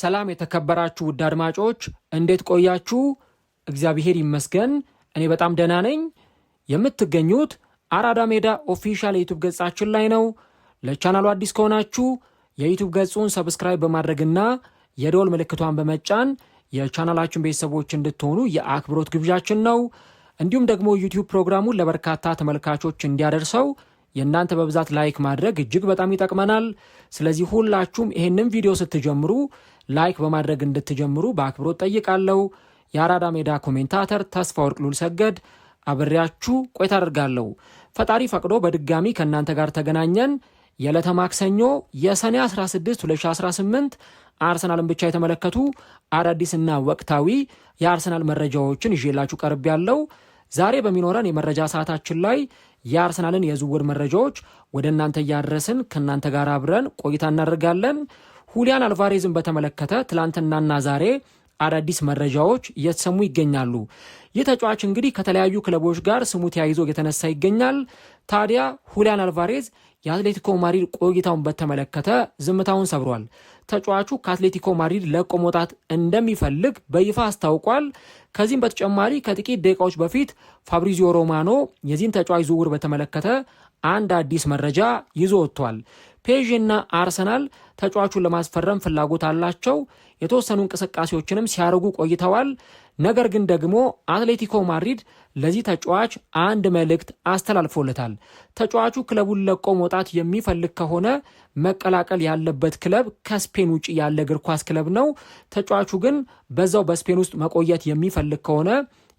ሰላም የተከበራችሁ ውድ አድማጮች እንዴት ቆያችሁ? እግዚአብሔር ይመስገን እኔ በጣም ደህና ነኝ። የምትገኙት አራዳ ሜዳ ኦፊሻል የዩቲዩብ ገጻችን ላይ ነው። ለቻናሉ አዲስ ከሆናችሁ የዩቲዩብ ገጹን ሰብስክራይብ በማድረግና የደወል ምልክቷን በመጫን የቻናላችን ቤተሰቦች እንድትሆኑ የአክብሮት ግብዣችን ነው። እንዲሁም ደግሞ ዩቲዩብ ፕሮግራሙን ለበርካታ ተመልካቾች እንዲያደርሰው የእናንተ በብዛት ላይክ ማድረግ እጅግ በጣም ይጠቅመናል። ስለዚህ ሁላችሁም ይህንን ቪዲዮ ስትጀምሩ ላይክ በማድረግ እንድትጀምሩ በአክብሮት ጠይቃለሁ። የአራዳ ሜዳ ኮሜንታተር ተስፋ ወርቅ ሉል ሰገድ አብሬያችሁ ቆይታ አደርጋለሁ። ፈጣሪ ፈቅዶ በድጋሚ ከእናንተ ጋር ተገናኘን። የዕለተ ማክሰኞ የሰኔ 16 2018 አርሰናልን ብቻ የተመለከቱ አዳዲስና ወቅታዊ የአርሰናል መረጃዎችን ይዤላችሁ ቀርብ ያለው። ዛሬ በሚኖረን የመረጃ ሰዓታችን ላይ የአርሰናልን የዝውውር መረጃዎች ወደ እናንተ እያደረስን ከእናንተ ጋር አብረን ቆይታ እናደርጋለን። ሁሊያን አልቫሬዝን በተመለከተ ትላንትናና ዛሬ አዳዲስ መረጃዎች እየተሰሙ ይገኛሉ። ይህ ተጫዋች እንግዲህ ከተለያዩ ክለቦች ጋር ስሙ ተያይዞ እየተነሳ ይገኛል። ታዲያ ሁሊያን አልቫሬዝ የአትሌቲኮ ማድሪድ ቆይታውን በተመለከተ ዝምታውን ሰብሯል። ተጫዋቹ ከአትሌቲኮ ማድሪድ ለቆ መውጣት እንደሚፈልግ በይፋ አስታውቋል። ከዚህም በተጨማሪ ከጥቂት ደቂቃዎች በፊት ፋብሪዚዮ ሮማኖ የዚህን ተጫዋች ዝውውር በተመለከተ አንድ አዲስ መረጃ ይዞ ወጥቷል። ፔዥና አርሰናል ተጫዋቹን ለማስፈረም ፍላጎት አላቸው። የተወሰኑ እንቅስቃሴዎችንም ሲያደርጉ ቆይተዋል። ነገር ግን ደግሞ አትሌቲኮ ማድሪድ ለዚህ ተጫዋች አንድ መልእክት አስተላልፎለታል። ተጫዋቹ ክለቡን ለቆ መውጣት የሚፈልግ ከሆነ መቀላቀል ያለበት ክለብ ከስፔን ውጭ ያለ እግር ኳስ ክለብ ነው። ተጫዋቹ ግን በዛው በስፔን ውስጥ መቆየት የሚፈልግ ከሆነ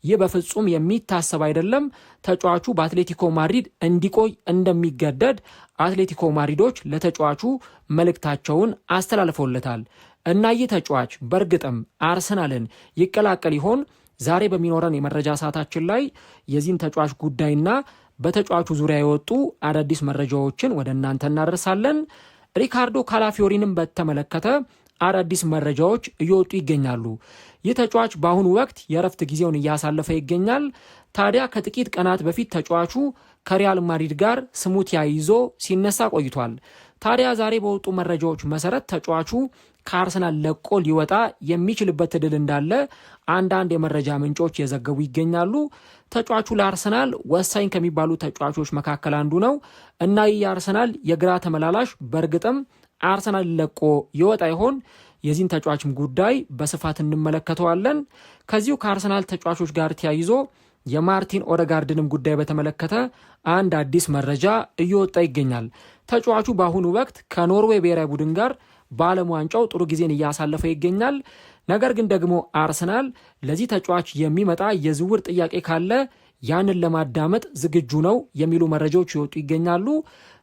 ይህ በፍጹም የሚታሰብ አይደለም። ተጫዋቹ በአትሌቲኮ ማድሪድ እንዲቆይ እንደሚገደድ አትሌቲኮ ማድሪዶች ለተጫዋቹ መልእክታቸውን አስተላልፎለታል። እና ይህ ተጫዋች በእርግጥም አርሰናልን ይቀላቀል ይሆን? ዛሬ በሚኖረን የመረጃ ሰዓታችን ላይ የዚህን ተጫዋች ጉዳይና በተጫዋቹ ዙሪያ የወጡ አዳዲስ መረጃዎችን ወደ እናንተ እናደርሳለን። ሪካርዶ ካላፊዮሪንም በተመለከተ አዳዲስ መረጃዎች እየወጡ ይገኛሉ። ይህ ተጫዋች በአሁኑ ወቅት የእረፍት ጊዜውን እያሳለፈ ይገኛል። ታዲያ ከጥቂት ቀናት በፊት ተጫዋቹ ከሪያል ማድሪድ ጋር ስሙ ተያይዞ ሲነሳ ቆይቷል። ታዲያ ዛሬ በወጡ መረጃዎች መሰረት ተጫዋቹ ከአርሰናል ለቆ ሊወጣ የሚችልበት ዕድል እንዳለ አንዳንድ የመረጃ ምንጮች የዘገቡ ይገኛሉ። ተጫዋቹ ለአርሰናል ወሳኝ ከሚባሉ ተጫዋቾች መካከል አንዱ ነው እና ይህ የአርሰናል የግራ ተመላላሽ በእርግጥም አርሰናል ለቆ ይወጣ ይሆን? የዚህን ተጫዋችም ጉዳይ በስፋት እንመለከተዋለን። ከዚሁ ከአርሰናል ተጫዋቾች ጋር ተያይዞ የማርቲን ኦዴጋርድንም ጉዳይ በተመለከተ አንድ አዲስ መረጃ እየወጣ ይገኛል። ተጫዋቹ በአሁኑ ወቅት ከኖርዌይ ብሔራዊ ቡድን ጋር በዓለም ዋንጫው ጥሩ ጊዜን እያሳለፈ ይገኛል። ነገር ግን ደግሞ አርሰናል ለዚህ ተጫዋች የሚመጣ የዝውውር ጥያቄ ካለ ያንን ለማዳመጥ ዝግጁ ነው የሚሉ መረጃዎች ይወጡ ይገኛሉ።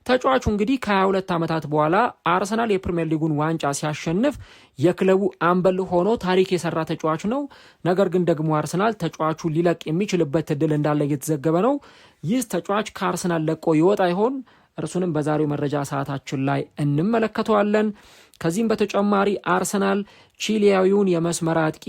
ተጫዋቹ እንግዲህ ከ22 ዓመታት በኋላ አርሰናል የፕሪሚየር ሊጉን ዋንጫ ሲያሸንፍ የክለቡ አምበል ሆኖ ታሪክ የሰራ ተጫዋች ነው። ነገር ግን ደግሞ አርሰናል ተጫዋቹ ሊለቅ የሚችልበት ዕድል እንዳለ እየተዘገበ ነው። ይህ ተጫዋች ከአርሰናል ለቆ ይወጣ ይሆን? እርሱንም በዛሬው መረጃ ሰዓታችን ላይ እንመለከተዋለን። ከዚህም በተጨማሪ አርሰናል ቺሊያዊውን የመስመር አጥቂ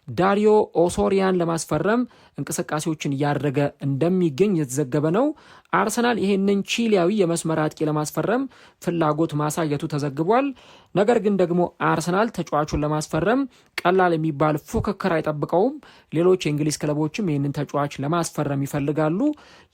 ዳሪዮ ኦሶሪያን ለማስፈረም እንቅስቃሴዎችን እያደረገ እንደሚገኝ የተዘገበ ነው። አርሰናል ይህንን ቺሊያዊ የመስመር አጥቂ ለማስፈረም ፍላጎት ማሳየቱ ተዘግቧል። ነገር ግን ደግሞ አርሰናል ተጫዋቹን ለማስፈረም ቀላል የሚባል ፉክክር አይጠብቀውም። ሌሎች የእንግሊዝ ክለቦችም ይህንን ተጫዋች ለማስፈረም ይፈልጋሉ።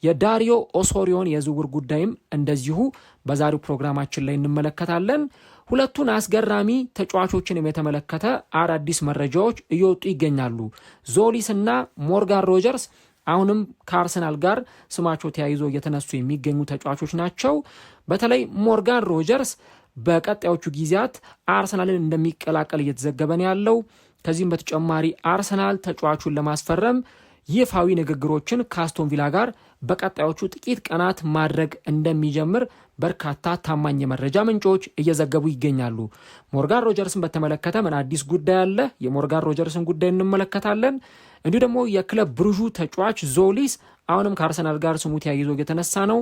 የዳሪዮ ኦሶሪዮን የዝውውር ጉዳይም እንደዚሁ በዛሬው ፕሮግራማችን ላይ እንመለከታለን። ሁለቱን አስገራሚ ተጫዋቾችንም የተመለከተ አዳዲስ መረጃዎች እየወጡ ይገኛሉ። ዞሊስ እና ሞርጋን ሮጀርስ አሁንም ከአርሰናል ጋር ስማቸው ተያይዞ እየተነሱ የሚገኙ ተጫዋቾች ናቸው። በተለይ ሞርጋን ሮጀርስ በቀጣዮቹ ጊዜያት አርሰናልን እንደሚቀላቀል እየተዘገበ ነው ያለው። ከዚህም በተጨማሪ አርሰናል ተጫዋቹን ለማስፈረም ይፋዊ ንግግሮችን ከአስቶን ቪላ ጋር በቀጣዮቹ ጥቂት ቀናት ማድረግ እንደሚጀምር በርካታ ታማኝ የመረጃ ምንጮች እየዘገቡ ይገኛሉ። ሞርጋን ሮጀርስን በተመለከተ ምን አዲስ ጉዳይ አለ? የሞርጋን ሮጀርስን ጉዳይ እንመለከታለን። እንዲሁ ደግሞ የክለብ ብሩዡ ተጫዋች ዞሊስ አሁንም ከአርሰናል ጋር ስሙ ተያይዞ የተነሳ ነው።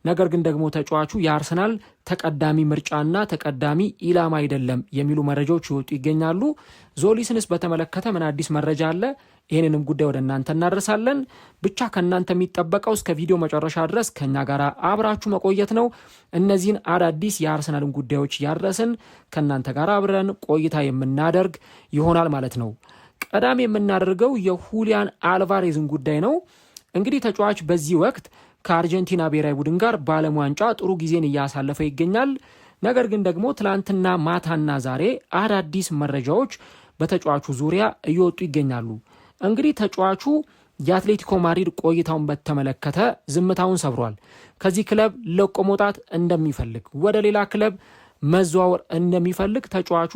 ነገር ግን ደግሞ ተጫዋቹ የአርሰናል ተቀዳሚ ምርጫና ተቀዳሚ ኢላማ አይደለም የሚሉ መረጃዎች ይወጡ ይገኛሉ። ዞሊስንስ በተመለከተ ምን አዲስ መረጃ አለ? ይህንንም ጉዳይ ወደ እናንተ እናደርሳለን። ብቻ ከእናንተ የሚጠበቀው እስከ ቪዲዮ መጨረሻ ድረስ ከኛ ጋር አብራችሁ መቆየት ነው። እነዚህን አዳዲስ የአርሰናልን ጉዳዮች ያደረስን ከእናንተ ጋር አብረን ቆይታ የምናደርግ ይሆናል ማለት ነው። ቀዳሚ የምናደርገው የሁሊያን አልቫሬዝን ጉዳይ ነው። እንግዲህ ተጫዋች በዚህ ወቅት ከአርጀንቲና ብሔራዊ ቡድን ጋር በዓለም ዋንጫ ጥሩ ጊዜን እያሳለፈ ይገኛል። ነገር ግን ደግሞ ትላንትና ማታና ዛሬ አዳዲስ መረጃዎች በተጫዋቹ ዙሪያ እየወጡ ይገኛሉ። እንግዲህ ተጫዋቹ የአትሌቲኮ ማድሪድ ቆይታውን በተመለከተ ዝምታውን ሰብሯል። ከዚህ ክለብ ለቆ መውጣት እንደሚፈልግ፣ ወደ ሌላ ክለብ መዘዋወር እንደሚፈልግ ተጫዋቹ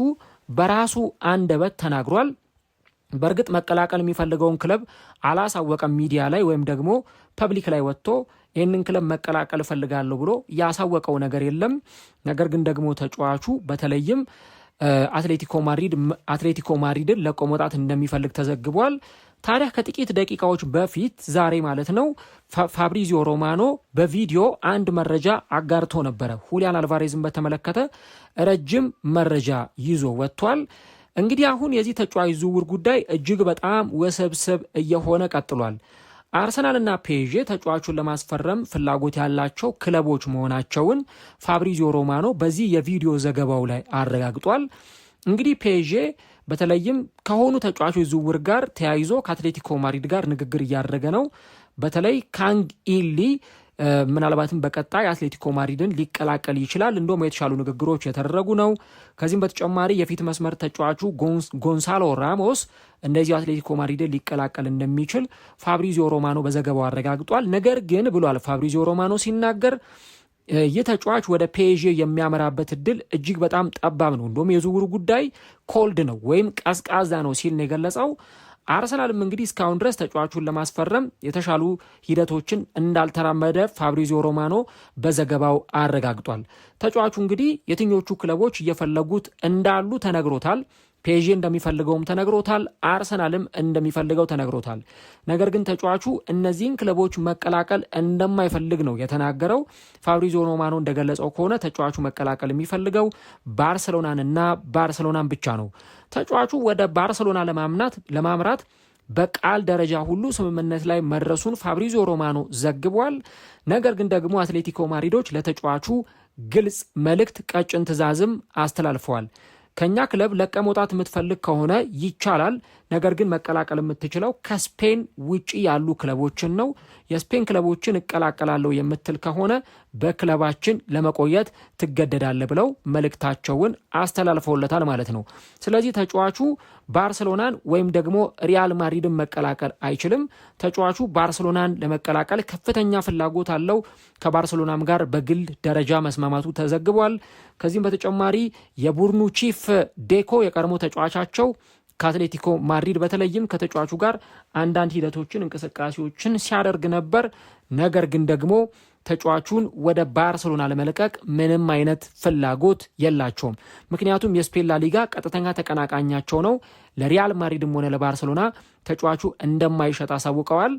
በራሱ አንደበት ተናግሯል። በእርግጥ መቀላቀል የሚፈልገውን ክለብ አላሳወቀም። ሚዲያ ላይ ወይም ደግሞ ፐብሊክ ላይ ወጥቶ ይህንን ክለብ መቀላቀል እፈልጋለሁ ብሎ ያሳወቀው ነገር የለም። ነገር ግን ደግሞ ተጫዋቹ በተለይም አትሌቲኮ ማድሪድን ለቆ መውጣት እንደሚፈልግ ተዘግቧል። ታዲያ ከጥቂት ደቂቃዎች በፊት ዛሬ ማለት ነው ፋብሪዚዮ ሮማኖ በቪዲዮ አንድ መረጃ አጋርቶ ነበረ። ሁሊያን አልቫሬዝን በተመለከተ ረጅም መረጃ ይዞ ወጥቷል። እንግዲህ አሁን የዚህ ተጫዋች ዝውውር ጉዳይ እጅግ በጣም ውስብስብ እየሆነ ቀጥሏል። አርሰናልና ፔዤ ተጫዋቹን ለማስፈረም ፍላጎት ያላቸው ክለቦች መሆናቸውን ፋብሪዚዮ ሮማኖ በዚህ የቪዲዮ ዘገባው ላይ አረጋግጧል። እንግዲህ ፔዤ በተለይም ከሆኑ ተጫዋቾች ዝውውር ጋር ተያይዞ ከአትሌቲኮ ማድሪድ ጋር ንግግር እያደረገ ነው። በተለይ ካንግ ኢሊ ምናልባትም በቀጣይ አትሌቲኮ ማድሪድን ሊቀላቀል ይችላል። እንደውም የተሻሉ ንግግሮች የተደረጉ ነው። ከዚህም በተጨማሪ የፊት መስመር ተጫዋቹ ጎንሳሎ ራሞስ እንደዚሁ አትሌቲኮ ማድሪድን ሊቀላቀል እንደሚችል ፋብሪዚዮ ሮማኖ በዘገባው አረጋግጧል። ነገር ግን ብሏል ፋብሪዚዮ ሮማኖ ሲናገር ይህ ተጫዋች ወደ ፔዤ የሚያመራበት እድል እጅግ በጣም ጠባብ ነው፣ እንደውም የዝውውሩ ጉዳይ ኮልድ ነው ወይም ቀዝቃዛ ነው ሲል ነው የገለጸው። አርሰናልም እንግዲህ እስካሁን ድረስ ተጫዋቹን ለማስፈረም የተሻሉ ሂደቶችን እንዳልተራመደ ፋብሪዚዮ ሮማኖ በዘገባው አረጋግጧል። ተጫዋቹ እንግዲህ የትኞቹ ክለቦች እየፈለጉት እንዳሉ ተነግሮታል። ፔዤ እንደሚፈልገውም ተነግሮታል። አርሰናልም እንደሚፈልገው ተነግሮታል። ነገር ግን ተጫዋቹ እነዚህን ክለቦች መቀላቀል እንደማይፈልግ ነው የተናገረው። ፋብሪዚዮ ሮማኖ እንደገለጸው ከሆነ ተጫዋቹ መቀላቀል የሚፈልገው ባርሰሎናንና ባርሰሎናን ብቻ ነው። ተጫዋቹ ወደ ባርሰሎና ለማምራት በቃል ደረጃ ሁሉ ስምምነት ላይ መድረሱን ፋብሪዚዮ ሮማኖ ዘግቧል። ነገር ግን ደግሞ አትሌቲኮ ማድሪዶች ለተጫዋቹ ግልጽ መልእክት፣ ቀጭን ትዕዛዝም አስተላልፈዋል። ከኛ ክለብ ለቀ መውጣት የምትፈልግ ከሆነ ይቻላል። ነገር ግን መቀላቀል የምትችለው ከስፔን ውጪ ያሉ ክለቦችን ነው። የስፔን ክለቦችን እቀላቀላለሁ የምትል ከሆነ በክለባችን ለመቆየት ትገደዳለህ ብለው መልእክታቸውን አስተላልፈውለታል ማለት ነው። ስለዚህ ተጫዋቹ ባርሰሎናን ወይም ደግሞ ሪያል ማድሪድን መቀላቀል አይችልም። ተጫዋቹ ባርሰሎናን ለመቀላቀል ከፍተኛ ፍላጎት አለው። ከባርሰሎናም ጋር በግል ደረጃ መስማማቱ ተዘግቧል። ከዚህም በተጨማሪ የቡድኑ ቺፍ ዴኮ የቀድሞ ተጫዋቻቸው ከአትሌቲኮ ማድሪድ በተለይም ከተጫዋቹ ጋር አንዳንድ ሂደቶችን እንቅስቃሴዎችን ሲያደርግ ነበር። ነገር ግን ደግሞ ተጫዋቹን ወደ ባርሰሎና ለመለቀቅ ምንም አይነት ፍላጎት የላቸውም። ምክንያቱም የስፔን ላሊጋ ቀጥተኛ ተቀናቃኛቸው ነው። ለሪያል ማድሪድም ሆነ ለባርሰሎና ተጫዋቹ እንደማይሸጥ አሳውቀዋል።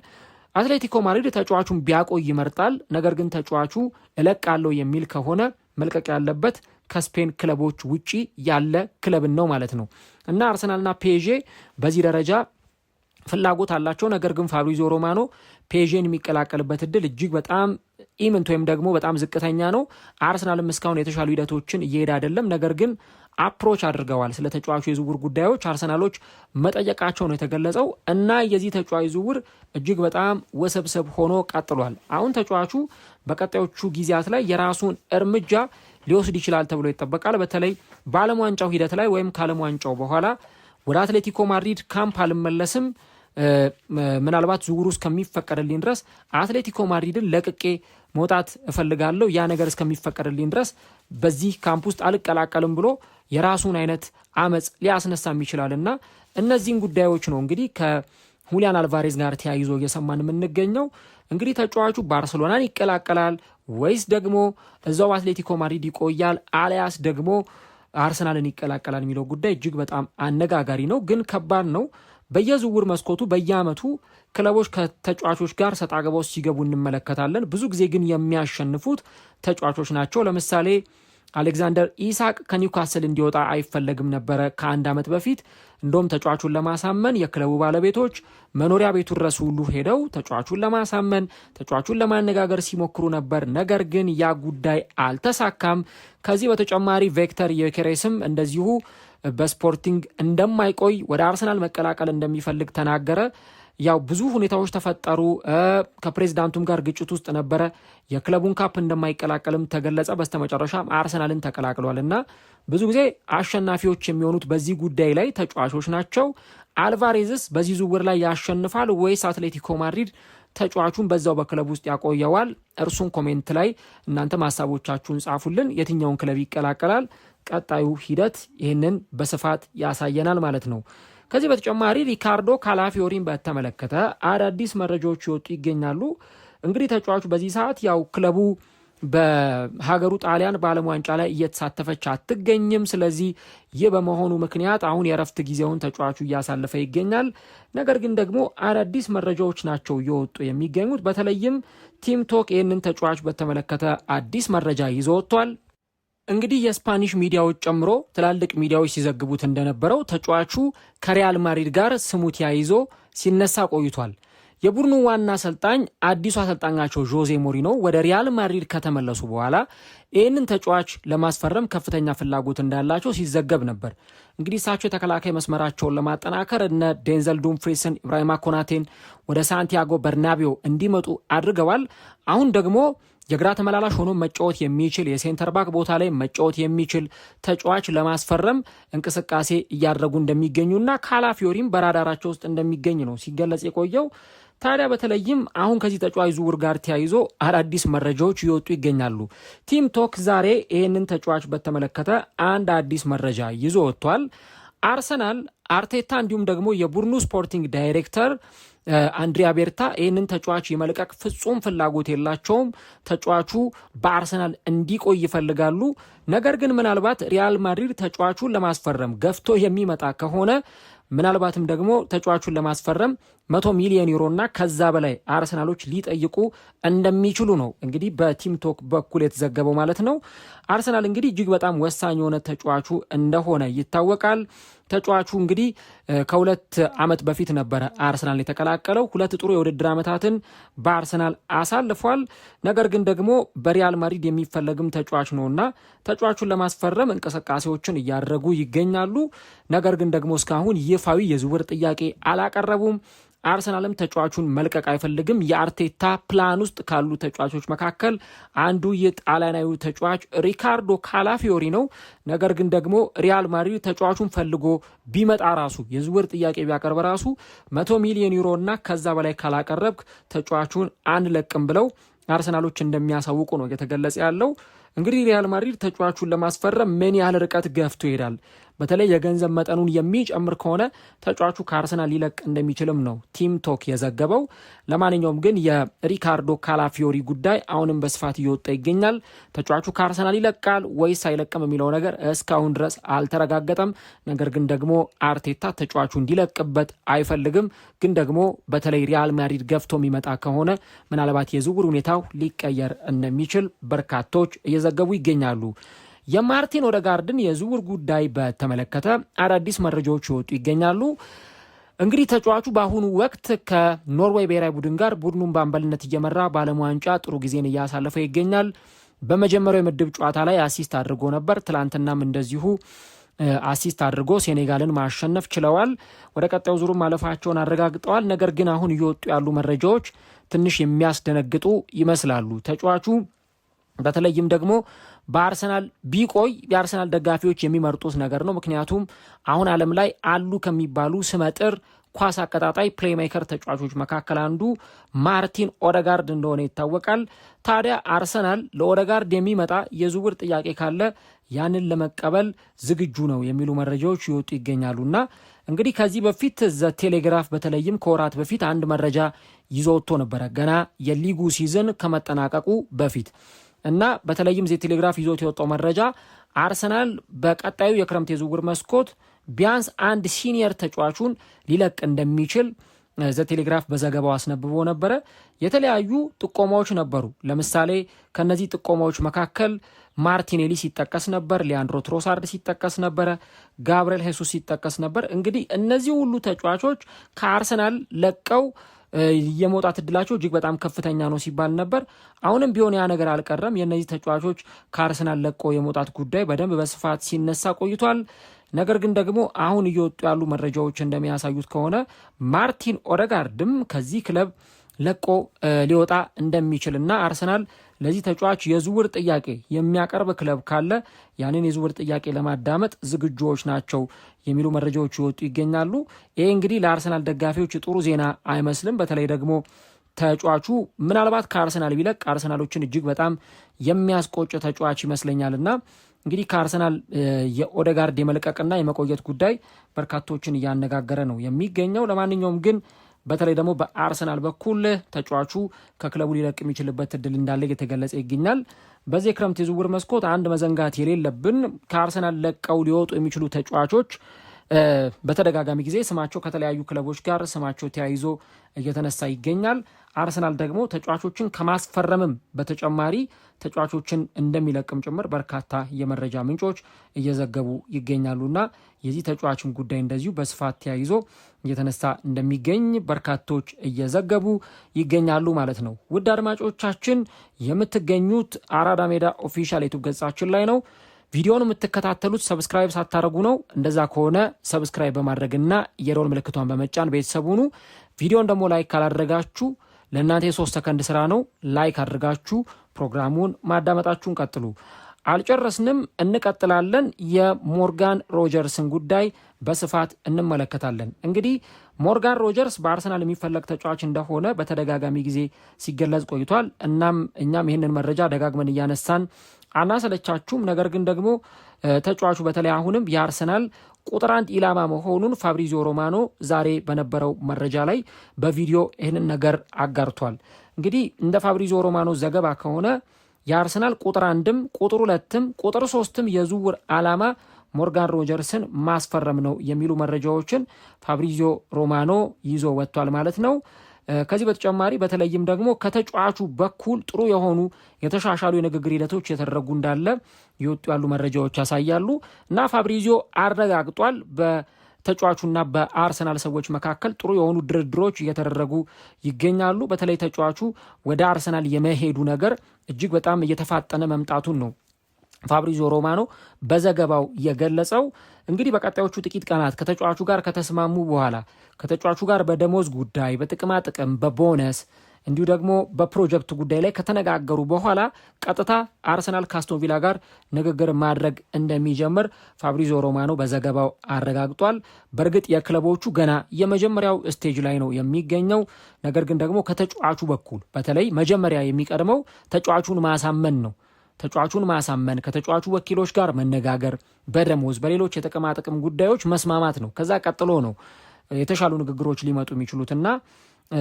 አትሌቲኮ ማድሪድ ተጫዋቹን ቢያቆይ ይመርጣል። ነገር ግን ተጫዋቹ እለቃለሁ የሚል ከሆነ መልቀቅ ያለበት ከስፔን ክለቦች ውጪ ያለ ክለብን ነው ማለት ነው። እና አርሰናልና ፔዤ በዚህ ደረጃ ፍላጎት አላቸው። ነገር ግን ፋብሪዚዮ ሮማኖ ፔዤን የሚቀላቀልበት እድል እጅግ በጣም ኢምንት ወይም ደግሞ በጣም ዝቅተኛ ነው። አርሰናልም እስካሁን የተሻሉ ሂደቶችን እየሄደ አይደለም። ነገር ግን አፕሮች አድርገዋል። ስለ ተጫዋቹ የዝውውር ጉዳዮች አርሰናሎች መጠየቃቸው ነው የተገለጸው። እና የዚህ ተጫዋች ዝውውር እጅግ በጣም ውስብስብ ሆኖ ቀጥሏል። አሁን ተጫዋቹ በቀጣዮቹ ጊዜያት ላይ የራሱን እርምጃ ሊወስድ ይችላል ተብሎ ይጠበቃል። በተለይ በዓለም ዋንጫው ሂደት ላይ ወይም ከዓለም ዋንጫው በኋላ ወደ አትሌቲኮ ማድሪድ ካምፕ አልመለስም፣ ምናልባት ዝውውሩ እስከሚፈቀድልኝ ድረስ አትሌቲኮ ማድሪድን ለቅቄ መውጣት እፈልጋለሁ፣ ያ ነገር እስከሚፈቀድልኝ ድረስ በዚህ ካምፕ ውስጥ አልቀላቀልም ብሎ የራሱን አይነት አመፅ ሊያስነሳም ይችላልና እነዚህን ጉዳዮች ነው እንግዲህ ከሁሊያን አልቫሬዝ ጋር ተያይዞ እየሰማን የምንገኘው። እንግዲህ ተጫዋቹ ባርሰሎናን ይቀላቀላል ወይስ ደግሞ እዛው አትሌቲኮ ማድሪድ ይቆያል አሊያስ ደግሞ አርሰናልን ይቀላቀላል የሚለው ጉዳይ እጅግ በጣም አነጋጋሪ ነው፣ ግን ከባድ ነው። በየዝውውር መስኮቱ በየአመቱ ክለቦች ከተጫዋቾች ጋር ሰጣ ገባ ውስጥ ሲገቡ እንመለከታለን። ብዙ ጊዜ ግን የሚያሸንፉት ተጫዋቾች ናቸው። ለምሳሌ አሌክዛንደር ኢሳቅ ከኒውካስል እንዲወጣ አይፈለግም ነበረ ከአንድ አመት በፊት። እንደውም ተጫዋቹን ለማሳመን የክለቡ ባለቤቶች መኖሪያ ቤቱ ድረስ ሁሉ ሄደው ተጫዋቹን ለማሳመን ተጫዋቹን ለማነጋገር ሲሞክሩ ነበር። ነገር ግን ያ ጉዳይ አልተሳካም። ከዚህ በተጨማሪ ቪክተር ዮኬሬስም እንደዚሁ በስፖርቲንግ እንደማይቆይ ወደ አርሰናል መቀላቀል እንደሚፈልግ ተናገረ። ያው ብዙ ሁኔታዎች ተፈጠሩ። ከፕሬዝዳንቱም ጋር ግጭት ውስጥ ነበረ። የክለቡን ካፕ እንደማይቀላቀልም ተገለጸ። በስተመጨረሻም አርሰናልን ተቀላቅሏል እና ብዙ ጊዜ አሸናፊዎች የሚሆኑት በዚህ ጉዳይ ላይ ተጫዋቾች ናቸው። አልቫሬዝስ በዚህ ዝውውር ላይ ያሸንፋል ወይስ አትሌቲኮ ማድሪድ ተጫዋቹን በዛው በክለብ ውስጥ ያቆየዋል? እርሱን ኮሜንት ላይ እናንተ ሀሳቦቻችሁን ጻፉልን። የትኛውን ክለብ ይቀላቀላል? ቀጣዩ ሂደት ይህንን በስፋት ያሳየናል ማለት ነው። ከዚህ በተጨማሪ ሪካርዶ ካላፊዮሪን በተመለከተ አዳዲስ መረጃዎች ይወጡ ይገኛሉ። እንግዲህ ተጫዋቹ በዚህ ሰዓት ያው ክለቡ በሀገሩ ጣሊያን በዓለም ዋንጫ ላይ እየተሳተፈች አትገኝም። ስለዚህ ይህ በመሆኑ ምክንያት አሁን የረፍት ጊዜውን ተጫዋቹ እያሳለፈ ይገኛል። ነገር ግን ደግሞ አዳዲስ መረጃዎች ናቸው እየወጡ የሚገኙት። በተለይም ቲም ቶክ ይህንን ተጫዋች በተመለከተ አዲስ መረጃ ይዞ ወጥቷል። እንግዲህ የስፓኒሽ ሚዲያዎች ጨምሮ ትላልቅ ሚዲያዎች ሲዘግቡት እንደነበረው ተጫዋቹ ከሪያል ማድሪድ ጋር ስሙ ተያይዞ ሲነሳ ቆይቷል። የቡድኑ ዋና አሰልጣኝ አዲሱ አሰልጣኛቸው ጆዜ ሞሪኖ ወደ ሪያል ማድሪድ ከተመለሱ በኋላ ይህንን ተጫዋች ለማስፈረም ከፍተኛ ፍላጎት እንዳላቸው ሲዘገብ ነበር። እንግዲህ እሳቸው የተከላካይ መስመራቸውን ለማጠናከር እነ ዴንዘል ዱምፍሪስን፣ ኢብራሂማ ኮናቴን ወደ ሳንቲያጎ በርናቢዮ እንዲመጡ አድርገዋል። አሁን ደግሞ የግራ ተመላላሽ ሆኖ መጫወት የሚችል የሴንተር ባክ ቦታ ላይ መጫወት የሚችል ተጫዋች ለማስፈረም እንቅስቃሴ እያደረጉ እንደሚገኙና ካላፊዮሪም በራዳራቸው ውስጥ እንደሚገኝ ነው ሲገለጽ የቆየው። ታዲያ በተለይም አሁን ከዚህ ተጫዋች ዝውውር ጋር ተያይዞ አዳዲስ መረጃዎች ይወጡ ይገኛሉ። ቲም ቶክ ዛሬ ይህንን ተጫዋች በተመለከተ አንድ አዲስ መረጃ ይዞ ወጥቷል። አርሰናል አርቴታ እንዲሁም ደግሞ የቡድኑ ስፖርቲንግ ዳይሬክተር አንድሪያ ቤርታ ይህንን ተጫዋች የመልቀቅ ፍጹም ፍላጎት የላቸውም። ተጫዋቹ በአርሰናል እንዲቆይ ይፈልጋሉ። ነገር ግን ምናልባት ሪያል ማድሪድ ተጫዋቹን ለማስፈረም ገፍቶ የሚመጣ ከሆነ ምናልባትም ደግሞ ተጫዋቹን ለማስፈረም 100 ሚሊዮን ዩሮ እና ከዛ በላይ አርሰናሎች ሊጠይቁ እንደሚችሉ ነው እንግዲህ በቲም ቶክ በኩል የተዘገበው ማለት ነው። አርሰናል እንግዲህ እጅግ በጣም ወሳኝ የሆነ ተጫዋቹ እንደሆነ ይታወቃል። ተጫዋቹ እንግዲህ ከ2 ዓመት በፊት ነበረ አርሰናል የተቀላቀለው። 2 ጥሩ የውድድር ዓመታትን በአርሰናል አሳልፏል። ነገር ግን ደግሞ በሪያል ማድሪድ የሚፈለግም ተጫዋች ነውና ተጫዋቹን ለማስፈረም እንቅስቃሴዎችን እያደረጉ ይገኛሉ። ነገር ግን ደግሞ እስካሁን ይፋዊ የዝውውር ጥያቄ አላቀረቡም። አርሰናልም ተጫዋቹን መልቀቅ አይፈልግም። የአርቴታ ፕላን ውስጥ ካሉ ተጫዋቾች መካከል አንዱ የጣሊያናዊ ተጫዋች ሪካርዶ ካላፊዮሪ ነው። ነገር ግን ደግሞ ሪያል ማድሪድ ተጫዋቹን ፈልጎ ቢመጣ ራሱ የዝውውር ጥያቄ ቢያቀርብ ራሱ 100 ሚሊዮን ዩሮ እና ከዛ በላይ ካላቀረብክ ተጫዋቹን አንለቅም ብለው አርሰናሎች እንደሚያሳውቁ ነው የተገለጸ ያለው። እንግዲህ ሪያል ማድሪድ ተጫዋቹን ለማስፈረም ምን ያህል ርቀት ገፍቶ ይሄዳል? በተለይ የገንዘብ መጠኑን የሚጨምር ከሆነ ተጫዋቹ ከአርሰናል ሊለቅ እንደሚችልም ነው ቲም ቶክ የዘገበው። ለማንኛውም ግን የሪካርዶ ካላፊዮሪ ጉዳይ አሁንም በስፋት እየወጣ ይገኛል። ተጫዋቹ ከአርሰናል ይለቃል ወይስ አይለቅም የሚለው ነገር እስካሁን ድረስ አልተረጋገጠም። ነገር ግን ደግሞ አርቴታ ተጫዋቹ እንዲለቅበት አይፈልግም። ግን ደግሞ በተለይ ሪያል ማድሪድ ገፍቶ የሚመጣ ከሆነ ምናልባት የዝውውር ሁኔታው ሊቀየር እንደሚችል በርካቶች እየዘገቡ ይገኛሉ። የማርቲን ኦዴጋርድን የዝውውር ጉዳይ በተመለከተ አዳዲስ መረጃዎች ይወጡ ይገኛሉ። እንግዲህ ተጫዋቹ በአሁኑ ወቅት ከኖርዌይ ብሔራዊ ቡድን ጋር ቡድኑን በአምበልነት እየመራ በዓለም ዋንጫ ጥሩ ጊዜን እያሳለፈ ይገኛል። በመጀመሪያው የምድብ ጨዋታ ላይ አሲስት አድርጎ ነበር። ትላንትናም እንደዚሁ አሲስት አድርጎ ሴኔጋልን ማሸነፍ ችለዋል። ወደ ቀጣዩ ዙሩ ማለፋቸውን አረጋግጠዋል። ነገር ግን አሁን እየወጡ ያሉ መረጃዎች ትንሽ የሚያስደነግጡ ይመስላሉ። ተጫዋቹ በተለይም ደግሞ በአርሰናል ቢቆይ የአርሰናል ደጋፊዎች የሚመርጡት ነገር ነው። ምክንያቱም አሁን ዓለም ላይ አሉ ከሚባሉ ስመጥር ኳስ አቀጣጣይ ፕሌይሜከር ተጫዋቾች መካከል አንዱ ማርቲን ኦዴጋርድ እንደሆነ ይታወቃል። ታዲያ አርሰናል ለኦዴጋርድ የሚመጣ የዝውውር ጥያቄ ካለ ያንን ለመቀበል ዝግጁ ነው የሚሉ መረጃዎች ይወጡ ይገኛሉና እንግዲህ ከዚህ በፊት ዘ ቴሌግራፍ በተለይም ከወራት በፊት አንድ መረጃ ይዞ ወጥቶ ነበረ ገና የሊጉ ሲዝን ከመጠናቀቁ በፊት እና በተለይም ዘ ቴሌግራፍ ይዞት የወጣው መረጃ አርሰናል በቀጣዩ የክረምት የዝውውር መስኮት ቢያንስ አንድ ሲኒየር ተጫዋቹን ሊለቅ እንደሚችል ዘቴሌግራፍ በዘገባው አስነብቦ ነበረ። የተለያዩ ጥቆማዎች ነበሩ። ለምሳሌ ከነዚህ ጥቆማዎች መካከል ማርቲኔሊ ሲጠቀስ ነበር፣ ሊያንድሮ ትሮሳርድ ሲጠቀስ ነበረ፣ ጋብርኤል ሄሱስ ሲጠቀስ ነበር። እንግዲህ እነዚህ ሁሉ ተጫዋቾች ከአርሰናል ለቀው የመውጣት እድላቸው እጅግ በጣም ከፍተኛ ነው ሲባል ነበር። አሁንም ቢሆን ያ ነገር አልቀረም። የእነዚህ ተጫዋቾች ከአርሰናል ለቆ የመውጣት ጉዳይ በደንብ በስፋት ሲነሳ ቆይቷል። ነገር ግን ደግሞ አሁን እየወጡ ያሉ መረጃዎች እንደሚያሳዩት ከሆነ ማርቲን ኦዴጋርድም ከዚህ ክለብ ለቆ ሊወጣ እንደሚችልና አርሰናል ለዚህ ተጫዋች የዝውውር ጥያቄ የሚያቀርብ ክለብ ካለ ያንን የዝውውር ጥያቄ ለማዳመጥ ዝግጁዎች ናቸው የሚሉ መረጃዎች ይወጡ ይገኛሉ። ይሄ እንግዲህ ለአርሰናል ደጋፊዎች ጥሩ ዜና አይመስልም። በተለይ ደግሞ ተጫዋቹ ምናልባት ከአርሰናል ቢለቅ አርሰናሎችን እጅግ በጣም የሚያስቆጭ ተጫዋች ይመስለኛልና እንግዲህ ከአርሰናል የኦዴጋርድ የመልቀቅና የመቆየት ጉዳይ በርካቶችን እያነጋገረ ነው የሚገኘው። ለማንኛውም ግን በተለይ ደግሞ በአርሰናል በኩል ተጫዋቹ ከክለቡ ሊለቅ የሚችልበት እድል እንዳለ እየተገለጸ ይገኛል። በዚህ የክረምት የዝውውር መስኮት አንድ መዘንጋት የሌለብን ከአርሰናል ለቀው ሊወጡ የሚችሉ ተጫዋቾች በተደጋጋሚ ጊዜ ስማቸው ከተለያዩ ክለቦች ጋር ስማቸው ተያይዞ እየተነሳ ይገኛል። አርሰናል ደግሞ ተጫዋቾችን ከማስፈረምም በተጨማሪ ተጫዋቾችን እንደሚለቅም ጭምር በርካታ የመረጃ ምንጮች እየዘገቡ ይገኛሉና የዚህ ተጫዋችን ጉዳይ እንደዚሁ በስፋት ተያይዞ እየተነሳ እንደሚገኝ በርካቶች እየዘገቡ ይገኛሉ ማለት ነው። ውድ አድማጮቻችን የምትገኙት አራዳ ሜዳ ኦፊሻል ዩቲዩብ ገጻችን ላይ ነው። ቪዲዮውን የምትከታተሉት ሰብስክራይብ ሳታደርጉ ነው። እንደዛ ከሆነ ሰብስክራይብ በማድረግና የደወል ምልክቷን በመጫን ቤተሰብ ሁኑ። ቪዲዮን ደግሞ ላይክ ካላደረጋችሁ ለእናንተ የ3 ሰከንድ ስራ ነው። ላይክ አድርጋችሁ ፕሮግራሙን ማዳመጣችሁን ቀጥሉ። አልጨረስንም፣ እንቀጥላለን። የሞርጋን ሮጀርስን ጉዳይ በስፋት እንመለከታለን። እንግዲህ ሞርጋን ሮጀርስ በአርሰናል የሚፈለግ ተጫዋች እንደሆነ በተደጋጋሚ ጊዜ ሲገለጽ ቆይቷል። እኛም ይህንን መረጃ ደጋግመን እያነሳን አናሰለቻችሁም። ነገር ግን ደግሞ ተጫዋቹ በተለይ አሁንም የአርሰናል ቁጥር 1 ኢላማ መሆኑን ፋብሪዚዮ ሮማኖ ዛሬ በነበረው መረጃ ላይ በቪዲዮ ይህንን ነገር አጋርቷል። እንግዲህ እንደ ፋብሪዚዮ ሮማኖ ዘገባ ከሆነ የአርሰናል ቁጥር 1ም ቁጥር 2ም ቁጥር 3ም የዝውውር ዓላማ ሞርጋን ሮጀርስን ማስፈረም ነው የሚሉ መረጃዎችን ፋብሪዚዮ ሮማኖ ይዞ ወጥቷል ማለት ነው። ከዚህ በተጨማሪ በተለይም ደግሞ ከተጫዋቹ በኩል ጥሩ የሆኑ የተሻሻሉ የንግግር ሂደቶች የተደረጉ እንዳለ ይወጡ ያሉ መረጃዎች ያሳያሉ እና ፋብሪዚዮ አረጋግጧል። በተጫዋቹና በአርሰናል ሰዎች መካከል ጥሩ የሆኑ ድርድሮች እየተደረጉ ይገኛሉ። በተለይ ተጫዋቹ ወደ አርሰናል የመሄዱ ነገር እጅግ በጣም እየተፋጠነ መምጣቱን ነው ፋብሪዚዮ ሮማኖ በዘገባው የገለጸው። እንግዲህ በቀጣዮቹ ጥቂት ቀናት ከተጫዋቹ ጋር ከተስማሙ በኋላ ከተጫዋቹ ጋር በደሞዝ ጉዳይ፣ በጥቅማ ጥቅም፣ በቦነስ እንዲሁ ደግሞ በፕሮጀክቱ ጉዳይ ላይ ከተነጋገሩ በኋላ ቀጥታ አርሰናል ከአስቶን ቪላ ጋር ንግግር ማድረግ እንደሚጀምር ፋብሪዚዮ ሮማኖ በዘገባው አረጋግጧል። በእርግጥ የክለቦቹ ገና የመጀመሪያው ስቴጅ ላይ ነው የሚገኘው። ነገር ግን ደግሞ ከተጫዋቹ በኩል በተለይ መጀመሪያ የሚቀድመው ተጫዋቹን ማሳመን ነው። ተጫዋቹን ማሳመን፣ ከተጫዋቹ ወኪሎች ጋር መነጋገር፣ በደሞዝ በሌሎች የጥቅማ ጥቅም ጉዳዮች መስማማት ነው። ከዛ ቀጥሎ ነው የተሻሉ ንግግሮች ሊመጡ የሚችሉትና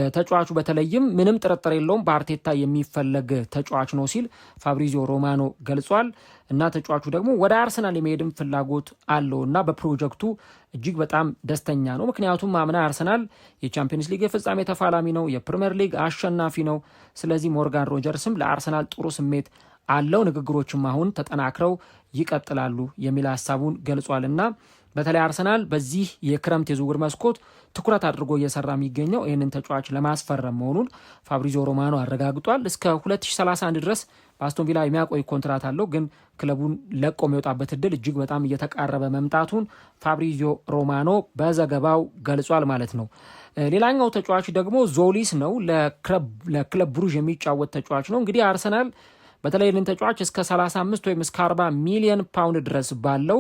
ተጫዋቹ በተለይም ምንም ጥርጥር የለውም በአርቴታ የሚፈለግ ተጫዋች ነው ሲል ፋብሪዚዮ ሮማኖ ገልጿል። እና ተጫዋቹ ደግሞ ወደ አርሰናል የመሄድም ፍላጎት አለው እና በፕሮጀክቱ እጅግ በጣም ደስተኛ ነው። ምክንያቱም አምና አርሰናል የቻምፒየንስ ሊግ የፍጻሜ ተፋላሚ ነው፣ የፕሪሚየር ሊግ አሸናፊ ነው። ስለዚህ ሞርጋን ሮጀርስም ለአርሰናል ጥሩ ስሜት አለው። ንግግሮችም አሁን ተጠናክረው ይቀጥላሉ የሚል ሀሳቡን ገልጿልና በተለይ አርሰናል በዚህ የክረምት የዝውውር መስኮት ትኩረት አድርጎ እየሰራ የሚገኘው ይህንን ተጫዋች ለማስፈረም መሆኑን ፋብሪዚዮ ሮማኖ አረጋግጧል። እስከ 2031 ድረስ በአስቶን ቪላ የሚያቆይ ኮንትራት አለው። ግን ክለቡን ለቆ የሚወጣበት እድል እጅግ በጣም እየተቃረበ መምጣቱን ፋብሪዚዮ ሮማኖ በዘገባው ገልጿል ማለት ነው። ሌላኛው ተጫዋች ደግሞ ዞሊስ ነው። ለክለብ ብሩዥ የሚጫወት ተጫዋች ነው። እንግዲህ አርሰናል በተለይ ይህንን ተጫዋች እስከ 35 ወይም እስከ 40 ሚሊዮን ፓውንድ ድረስ ባለው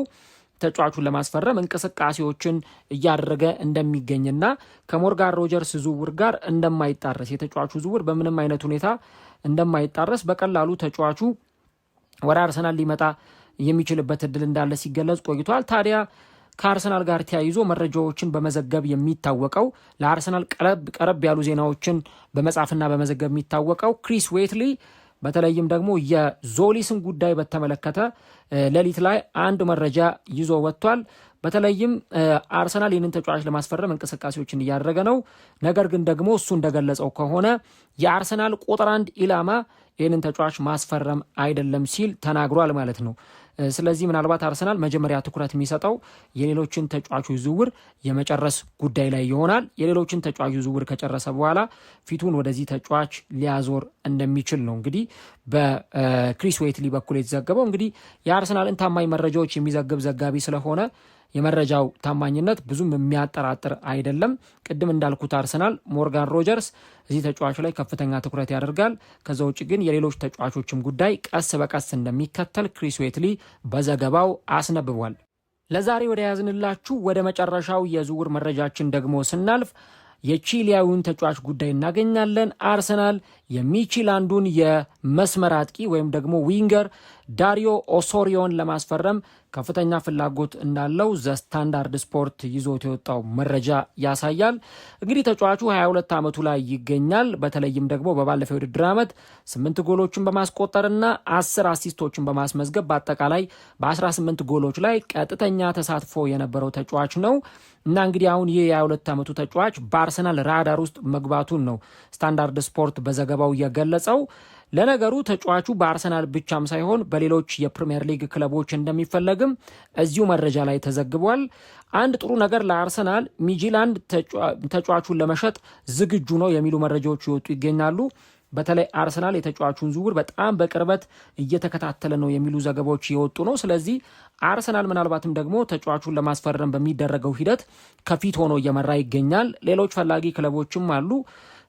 ተጫዋቹን ለማስፈረም እንቅስቃሴዎችን እያደረገ እንደሚገኝና ከሞርጋን ሮጀርስ ዝውውር ጋር እንደማይጣረስ የተጫዋቹ ዝውውር በምንም አይነት ሁኔታ እንደማይጣረስ በቀላሉ ተጫዋቹ ወደ አርሰናል ሊመጣ የሚችልበት እድል እንዳለ ሲገለጽ ቆይቷል። ታዲያ ከአርሰናል ጋር ተያይዞ መረጃዎችን በመዘገብ የሚታወቀው ለአርሰናል ቀረብ ያሉ ዜናዎችን በመጻፍና በመዘገብ የሚታወቀው ክሪስ ዌትሊ በተለይም ደግሞ የዞሊስን ጉዳይ በተመለከተ ሌሊት ላይ አንድ መረጃ ይዞ ወጥቷል። በተለይም አርሰናል ይህንን ተጫዋች ለማስፈረም እንቅስቃሴዎችን እያደረገ ነው። ነገር ግን ደግሞ እሱ እንደገለጸው ከሆነ የአርሰናል ቁጥር 1 ኢላማ ይህንን ተጫዋች ማስፈረም አይደለም ሲል ተናግሯል ማለት ነው። ስለዚህ ምናልባት አርሰናል መጀመሪያ ትኩረት የሚሰጠው የሌሎችን ተጫዋቾች ዝውውር የመጨረስ ጉዳይ ላይ ይሆናል። የሌሎችን ተጫዋቾች ዝውውር ከጨረሰ በኋላ ፊቱን ወደዚህ ተጫዋች ሊያዞር እንደሚችል ነው እንግዲህ በክሪስ ዌትሊ በኩል የተዘገበው። እንግዲህ የአርሰናልን ታማኝ መረጃዎች የሚዘግብ ዘጋቢ ስለሆነ የመረጃው ታማኝነት ብዙም የሚያጠራጥር አይደለም። ቅድም እንዳልኩት አርሰናል ሞርጋን ሮጀርስ እዚህ ተጫዋቹ ላይ ከፍተኛ ትኩረት ያደርጋል። ከዛ ውጭ ግን የሌሎች ተጫዋቾችም ጉዳይ ቀስ በቀስ እንደሚከተል ክሪስ ዌትሊ በዘገባው አስነብቧል። ለዛሬ ወደ ያዝንላችሁ ወደ መጨረሻው የዝውውር መረጃችን ደግሞ ስናልፍ የቺሊያዊውን ተጫዋች ጉዳይ እናገኛለን። አርሰናል የሚቺላንዱን የመስመር አጥቂ ወይም ደግሞ ዊንገር ዳሪዮ ኦሶሪዮን ለማስፈረም ከፍተኛ ፍላጎት እንዳለው ዘ ስታንዳርድ ስፖርት ይዞት የወጣው መረጃ ያሳያል። እንግዲህ ተጫዋቹ 22 ዓመቱ ላይ ይገኛል። በተለይም ደግሞ በባለፈው ውድድር ዓመት 8 ጎሎችን በማስቆጠርና 10 አሲስቶችን በማስመዝገብ በአጠቃላይ በ18 ጎሎች ላይ ቀጥተኛ ተሳትፎ የነበረው ተጫዋች ነው እና እንግዲህ አሁን ይህ የ22 ዓመቱ ተጫዋች በአርሰናል ራዳር ውስጥ መግባቱን ነው ስታንዳርድ ስፖርት በዘገባው የገለጸው። ለነገሩ ተጫዋቹ በአርሰናል ብቻም ሳይሆን በሌሎች የፕሪሚየር ሊግ ክለቦች እንደሚፈለግም እዚሁ መረጃ ላይ ተዘግቧል። አንድ ጥሩ ነገር ለአርሰናል ሚቺላንድ ተጫዋቹን ለመሸጥ ዝግጁ ነው የሚሉ መረጃዎች ይወጡ ይገኛሉ። በተለይ አርሰናል የተጫዋቹን ዝውውር በጣም በቅርበት እየተከታተለ ነው የሚሉ ዘገባዎች የወጡ ነው። ስለዚህ አርሰናል ምናልባትም ደግሞ ተጫዋቹን ለማስፈረም በሚደረገው ሂደት ከፊት ሆኖ እየመራ ይገኛል። ሌሎች ፈላጊ ክለቦችም አሉ።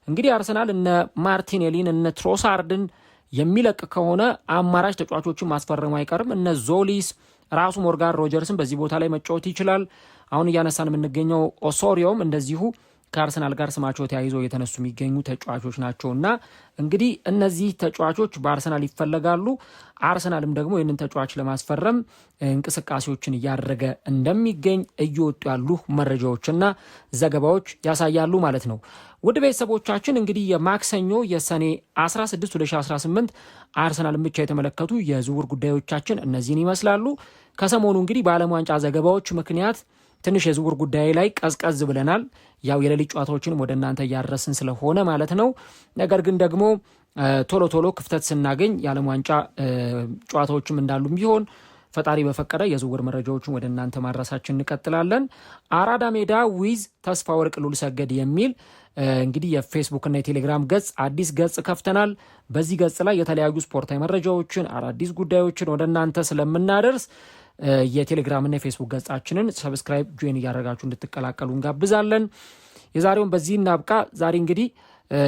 እንግዲህ አርሰናል እነ ማርቲኔሊን እነ ትሮሳርድን የሚለቅ ከሆነ አማራጭ ተጫዋቾችን ማስፈረሙ አይቀርም። እነ ዞሊስ ራሱ ሞርጋን ሮጀርስን በዚህ ቦታ ላይ መጫወት ይችላል። አሁን እያነሳን የምንገኘው ኦሶሪዮም እንደዚሁ ከአርሰናል ጋር ስማቸው ተያይዞ የተነሱ የሚገኙ ተጫዋቾች ናቸው እና እንግዲህ እነዚህ ተጫዋቾች በአርሰናል ይፈለጋሉ። አርሰናልም ደግሞ ይህንን ተጫዋች ለማስፈረም እንቅስቃሴዎችን እያደረገ እንደሚገኝ እየወጡ ያሉ መረጃዎችና ዘገባዎች ያሳያሉ ማለት ነው። ውድ ቤተሰቦቻችን እንግዲህ የማክሰኞ የሰኔ 16 2018 አርሰናልን ብቻ የተመለከቱ የዝውውር ጉዳዮቻችን እነዚህን ይመስላሉ። ከሰሞኑ እንግዲህ በዓለም ዋንጫ ዘገባዎች ምክንያት ትንሽ የዝውውር ጉዳይ ላይ ቀዝቀዝ ብለናል። ያው የሌሊት ጨዋታዎችንም ወደ እናንተ እያደረስን ስለሆነ ማለት ነው። ነገር ግን ደግሞ ቶሎ ቶሎ ክፍተት ስናገኝ የዓለም ዋንጫ ጨዋታዎችም እንዳሉም ቢሆን ፈጣሪ በፈቀደ የዝውውር መረጃዎችን ወደ እናንተ ማድረሳችን እንቀጥላለን። አራዳ ሜዳ ዊዝ ተስፋ ወርቅ ሉልሰገድ የሚል እንግዲህ የፌስቡክ እና የቴሌግራም ገጽ አዲስ ገጽ ከፍተናል። በዚህ ገጽ ላይ የተለያዩ ስፖርታዊ መረጃዎችን አዳዲስ ጉዳዮችን ወደ እናንተ ስለምናደርስ የቴሌግራም እና የፌስቡክ ገጻችንን ሰብስክራይብ ጆይን እያደረጋችሁ እንድትቀላቀሉ እንጋብዛለን። የዛሬውን በዚህ እናብቃ። ዛሬ እንግዲህ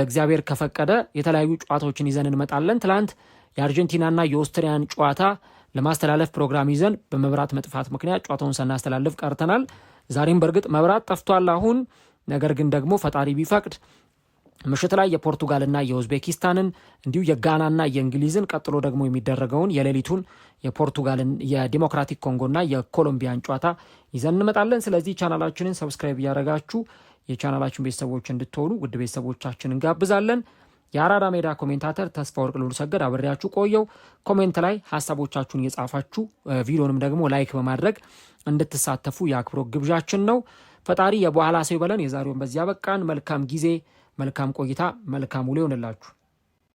እግዚአብሔር ከፈቀደ የተለያዩ ጨዋታዎችን ይዘን እንመጣለን። ትላንት የአርጀንቲናና የኦስትሪያን ጨዋታ ለማስተላለፍ ፕሮግራም ይዘን በመብራት መጥፋት ምክንያት ጨዋታውን ሳናስተላልፍ ቀርተናል። ዛሬም በእርግጥ መብራት ጠፍቷል አሁን። ነገር ግን ደግሞ ፈጣሪ ቢፈቅድ ምሽት ላይ የፖርቱጋልና የኡዝቤኪስታንን እንዲሁ የጋናና የእንግሊዝን ቀጥሎ ደግሞ የሚደረገውን የሌሊቱን የፖርቱጋልን የዲሞክራቲክ ኮንጎና የኮሎምቢያን ጨዋታ ይዘን እንመጣለን። ስለዚህ ቻናላችንን ሰብስክራይብ እያደረጋችሁ የቻናላችን ቤተሰቦች እንድትሆኑ ውድ ቤተሰቦቻችን እንጋብዛለን። የአራዳ ሜዳ ኮሜንታተር ተስፋ ወርቅ ሉልሰገድ አብሬያችሁ ቆየው። ኮሜንት ላይ ሀሳቦቻችሁን እየጻፋችሁ ቪዲዮንም ደግሞ ላይክ በማድረግ እንድትሳተፉ የአክብሮት ግብዣችን ነው። ፈጣሪ የበኋላ ሰው ይበለን። የዛሬውን በዚያ በቃን። መልካም ጊዜ፣ መልካም ቆይታ፣ መልካም ውሎ ይሆንላችሁ።